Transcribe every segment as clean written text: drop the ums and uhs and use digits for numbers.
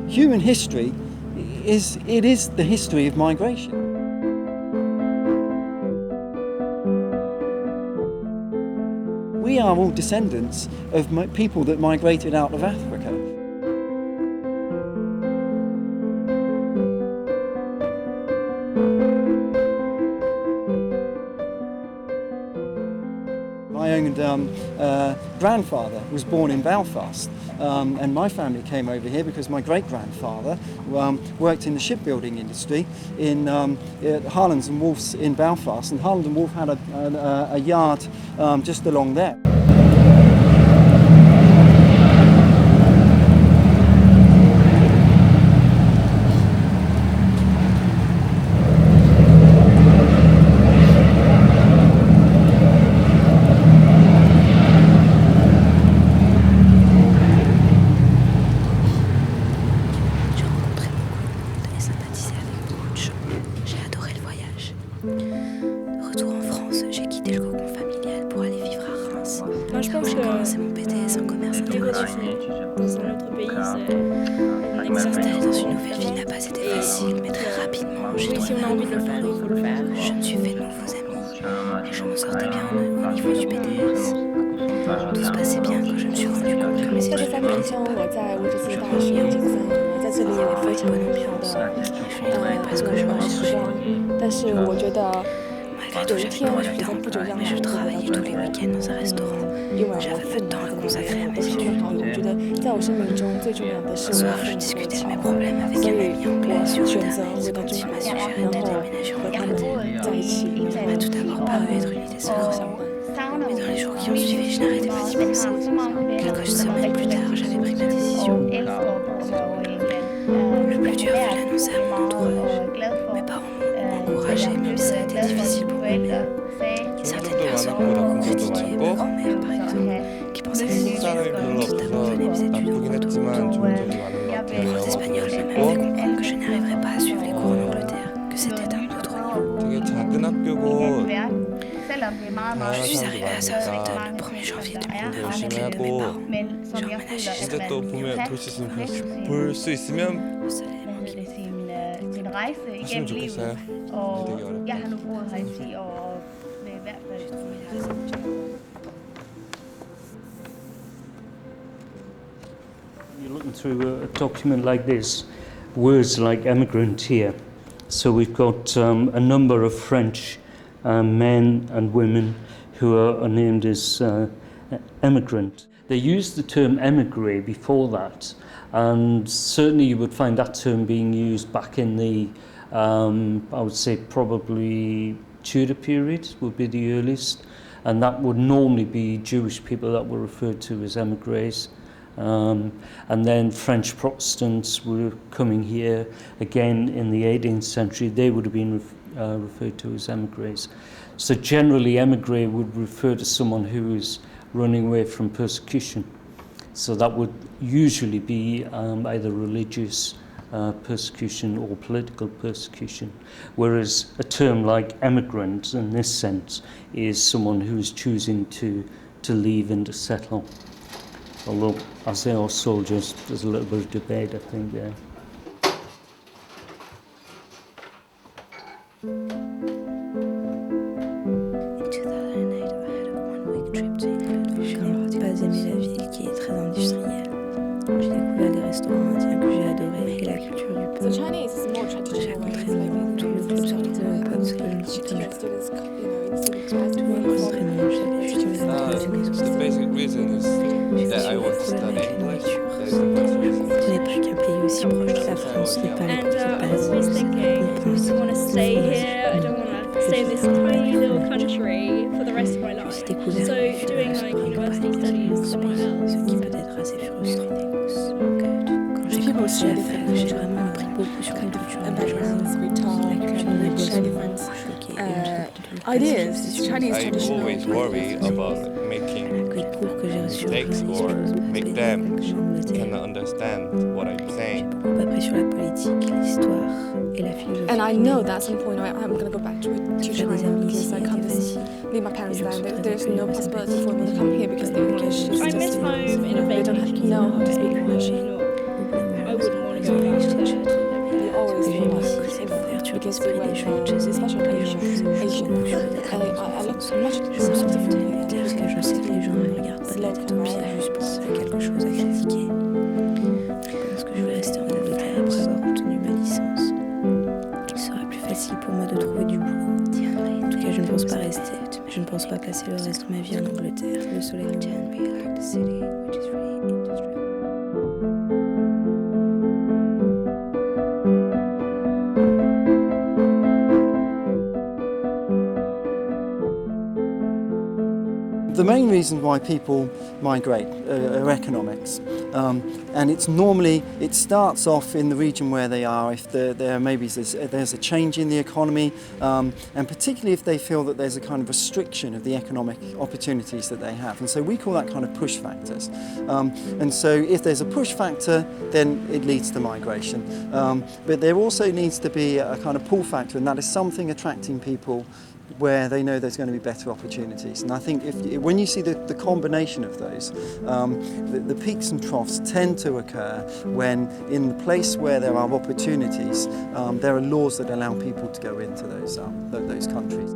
Human history is the history of migration. We are all descendants of people that migrated out of Africa. My own grandfather was born in Belfast, and my family came over here because my great-grandfather worked in the shipbuilding industry in Harlands and Wolff's in Belfast, and Harlands and Wolff had a yard just along there. Retour en France, j'ai quitté le cocon familial pour aller vivre à Reims. Moi, je pense j'ai que commencé mon BTS en commerce international. Dans un autre pays, c'est S'installer dans une nouvelle ville n'a pas été facile, mais très rapidement, j'ai trouvé si on a envie de le faire, il faut le faire. Je me suis fait de nouveaux amis et je me sortais bien au niveau du BTS. Tout se passait bien quand je me suis rendu compte que mes études me plaisaient pas ce que je recherchais. Malgré tout, j'avais pas du temps, mais je travaillais tous les week-ends dans un restaurant. J'avais peu de temps à consacrer à mes études. Un soir, je discutais de mes problèmes avec un ami anglais sur Internet quand il m'a suggéré de déménager en Angleterre. Ça m'a tout d'abord paru être une idée saugrenue. Mais dans les jours qui ont suivi, je n'arrêtais pas d'y penser. Quelques semaines plus tard, j'avais pris ma décision. Le plus dur fut l'annoncer à mon entourage. Mes parents m'ont encouragé, même si ça a été difficile pour eux. Certaines personnes m'ont critiqué, ma grand-mère par exemple, qui pensait que c'était tout d'abandonner mes études au cours Les profs d'espagnol m'ont même fait comprendre que je n'arriverais pas à suivre les cours en Angleterre, que c'était un autre niveau. Je suis arrivée à Southampton le 1er janvier 2009 avec l'aide de mes parents. J'ai emménagé chez 근데 또 보면 볼 수 있으면 le seul élément qui m'aidait. 하시면 좋겠어요. 되게 어렵다. J'ai trouvé la réception. You're looking through a document like this, words like emigrant here. So we've got a number of French men and women who are named as emigrant. They used the term émigré before that, and certainly you would find that term being used back in the, I would say probably Tudor period would be the earliest, and that would normally be Jewish people that were referred to as émigrés. And then French Protestants were coming here again in the 18th century. They would have been referred to as émigrés. So generally, émigré would refer to someone who is running away from persecution. So that would usually be either religious persecution or political persecution. Whereas a term like emigrant, in this sense, is someone who is choosing to leave and to settle. Although, as they are soldiers, there's a little bit of debate, I think, there. In 2008, I had a one-week trip to England. Je n'ai pas aimé la ville qui est très industrielle. J'ai découvert les restaurants indiens que j'ai adorés et la culture du peuple. J'ai rencontré tout le club sorti de mon pote que je ne quittais pas. Tout le monde rentrait dans mon chef, je suis The basic reason is that I want to study English. Ce n'est pas qu'un pays aussi proche de la France n'est pas le I was thinking, I want to stay here, I don't want to stay in this tiny little country for the rest of my life. So doing like university studies somewhere else. Ce qui peut être assez frustrant. Quand j'ai commencé à faire, j'ai vraiment appris beaucoup sur la culture de la Ideas, Chinese I traditional. always worry about making mistakes or make them cannot understand what I'm saying. Beaucoup appris sur la politique, l'histoire et la philosophie. And I know that at some point I'm going to go back to China because I can't leave my parents there. There's no possibility for me to come here because the English is just, I miss home in a they don't know how to speak English. I wouldn't want to go l'esprit des gens, les gens beaucoup parce que je sais que les gens ne me regardent pas de la tête aux pieds juste pour trouver quelque chose à critiquer. Je pense que je vais rester en Angleterre après avoir obtenu ma licence. Il sera plus facile pour moi de trouver du boulot. En tout cas, je ne pense pas rester. Je ne pense pas passer le reste de ma vie en Angleterre. Le soleil The main reason why people migrate are economics, and it starts off in the region where they are. If there's a change in the economy, and particularly if they feel that there's a kind of restriction of the economic opportunities that they have, and so we call that kind of push factors. And so if there's a push factor, then it leads to migration. But there also needs to be a kind of pull factor, and that is something attracting people where they know there's going to be better opportunities. And I think when you see the combination of those, the peaks and troughs tend to occur when in the place where there are opportunities, there are laws that allow people to go into those countries.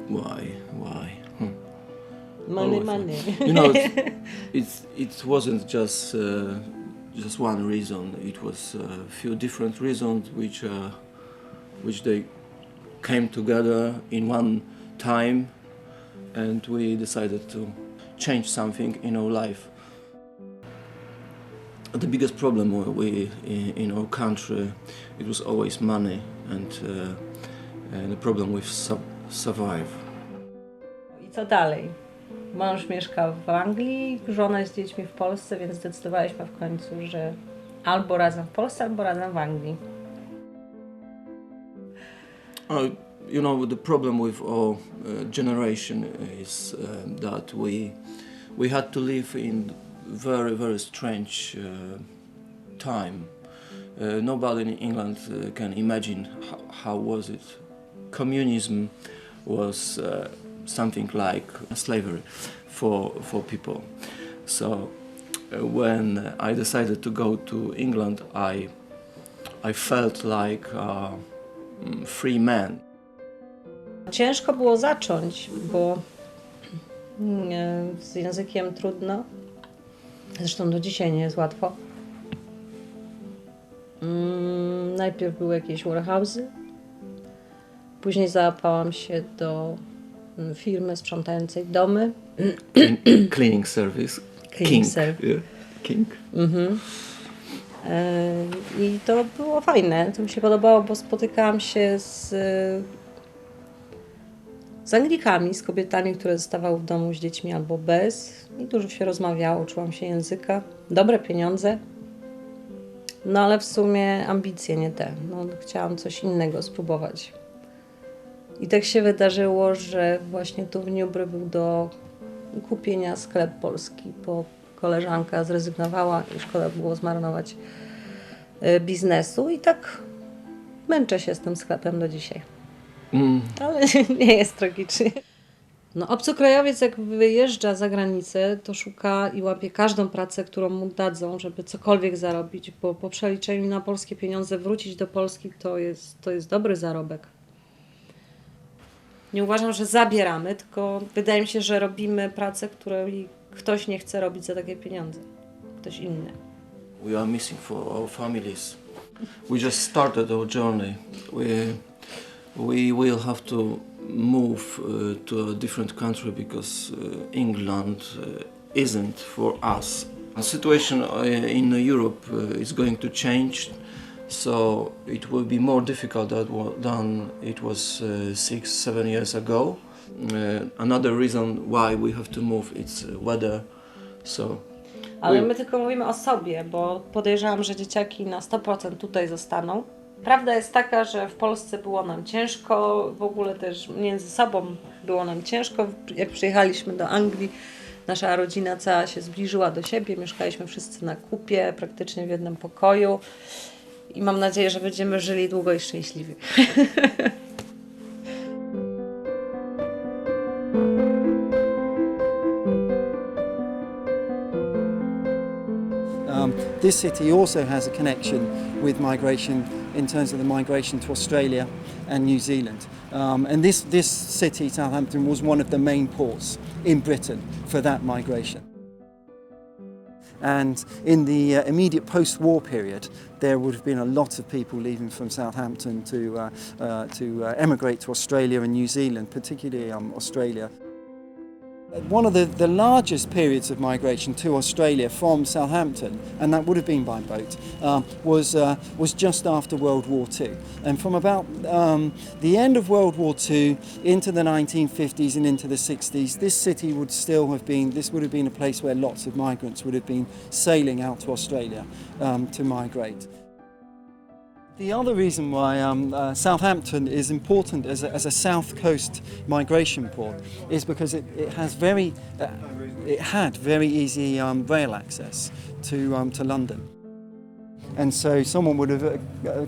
Why? Money. You know, it wasn't just one reason. It was a few different reasons which they came together in one time, and we decided to change something in our life. The biggest problem in our country, it was always money and the problem with survive. I co dalej? Mąż mieszka w Anglii, żona jest z dziećmi w Polsce, więc zdecydowaliśmy w końcu, że albo razem w Polsce, albo razem w Anglii. You know, the problem with our generation is that we had to live in very, very strange time. Nobody in England can imagine how was it. Communism was something like slavery for people. So when I decided to go to England, I felt like a free man. Ciężko było zacząć, bo z językiem trudno. Zresztą do dzisiaj nie jest łatwo. Najpierw były jakieś warehouse'y. Później załapałam się do firmy sprzątającej domy. Cleaning service. Cleaning service. Yeah. King. I to było fajne. To mi się podobało, bo spotykałam się z Anglikami, z kobietami, które zostawały w domu z dziećmi albo bez. I dużo się rozmawiało, uczyłam się języka. Dobre pieniądze. No ale w sumie ambicje nie te. No, chciałam coś innego spróbować. I tak się wydarzyło, że właśnie tu w Newbury był do kupienia sklep polski, bo koleżanka zrezygnowała i szkoda było zmarnować biznesu. I tak męczę się z tym sklepem do dzisiaj. Ale nie jest tragicznie. No, obcokrajowiec jak wyjeżdża za granicę, to szuka i łapie każdą pracę, którą mu dadzą, żeby cokolwiek zarobić, bo po przeliczeniu na polskie pieniądze wrócić do Polski to jest dobry zarobek. Nie uważam, że zabieramy, tylko wydaje mi się, że robimy pracę, której ktoś nie chce robić za takie pieniądze. Ktoś inny. We are missing for our families. We just started our journey. We will have to move to a different country because England isn't for us. The situation in Europe is going to change, so it will be more difficult than it was 6-7 years ago. Another reason why we have to move is weather. Ale my tylko mówimy o sobie, bo podejrzewam, że dzieciaki na 100% tutaj zostaną. Prawda jest taka, że w Polsce było nam ciężko, w ogóle też między sobą było nam ciężko. Jak przyjechaliśmy do Anglii, nasza rodzina cała się zbliżyła do siebie, mieszkaliśmy wszyscy na kupie, praktycznie w jednym pokoju. i mam nadzieję, że będziemy żyli długo i szczęśliwie. This city also has a connection with migration in terms of the migration to Australia and New Zealand. And this city, Southampton, was one of the main ports in Britain for that migration. And in the immediate post-war period, there would have been a lot of people leaving from Southampton to emigrate to Australia and New Zealand, particularly Australia. One of the largest periods of migration to Australia from Southampton, and that would have been by boat, was just after World War II. And from about the end of World War II into the 1950s and into the 60s, this city would still have been, this would have been a place where lots of migrants would have been sailing out to Australia to migrate. The other reason why Southampton is important as a south coast migration port is because it had very easy rail access to London. And so someone would have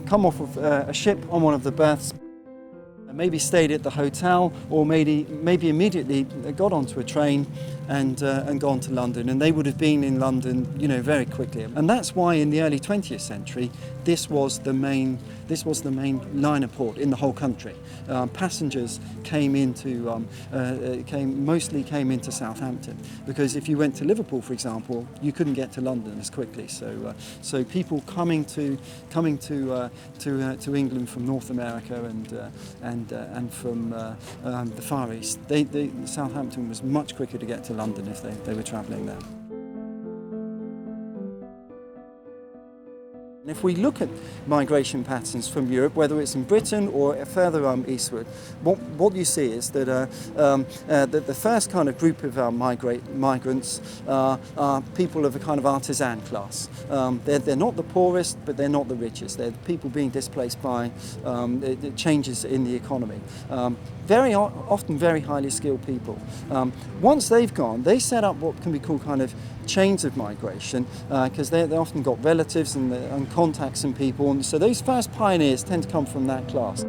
come off of a ship on one of the berths, maybe stayed at the hotel, or maybe immediately got onto a train and gone to London, and they would have been in London, very quickly. And that's why in the early 20th century, this was the main liner port in the whole country. Passengers mostly came into Southampton, because if you went to Liverpool, for example, you couldn't get to London as quickly. So people coming to England from North America and from the Far East, Southampton was much quicker to get to London if they were travelling there. If we look at migration patterns from Europe, whether it's in Britain or further eastward, what you see is that the first kind of group of migrants are people of a kind of artisan class. They're not the poorest, but they're not the richest. They're people being displaced by the changes in the economy. Very often very highly skilled people. Once they've gone, they set up what can be called kind of chains of migration, because they often got relatives and contacts and people, and so those first pioneers tend to come from that class.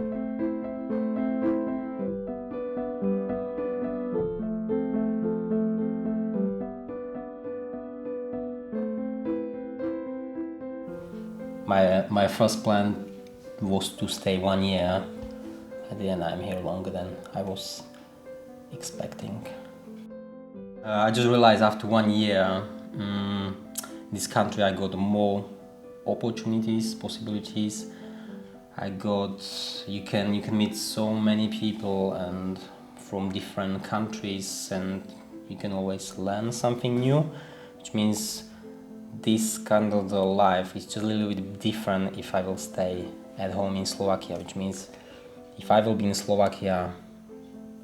My first plan was to stay 1 year. At the end, I'm here longer than I was expecting. I just realized after 1 year, in this country I got more opportunities, possibilities. You can meet so many people and from different countries, and you can always learn something new, which means this kind of the life is just a little bit different if I will stay at home in Slovakia, which means if I will be in Slovakia,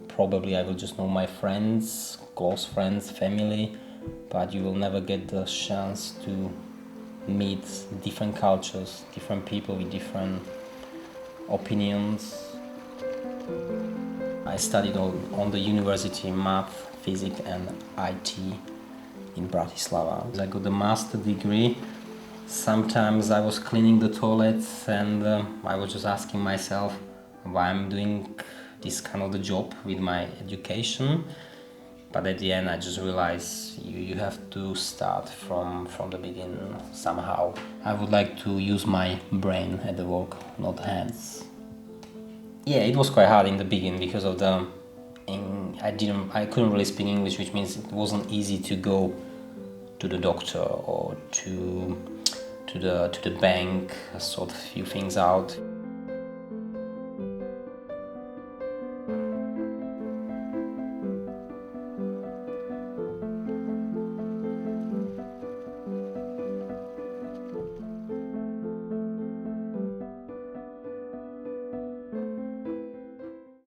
probably I will just know my friends, close friends, family, but you will never get the chance to meet different cultures, different people with different opinions. I studied on the university math, physics and IT in Bratislava. I got a master degree. Sometimes I was cleaning the toilets and I was just asking myself why I'm doing this kind of the job with my education. But at the end I just realized you have to start from the beginning somehow. I would like to use my brain at the work, not hands. Yeah, it was quite hard in the beginning because of I couldn't really speak English, which means it wasn't easy to go to the doctor or to the bank, sort a few things out.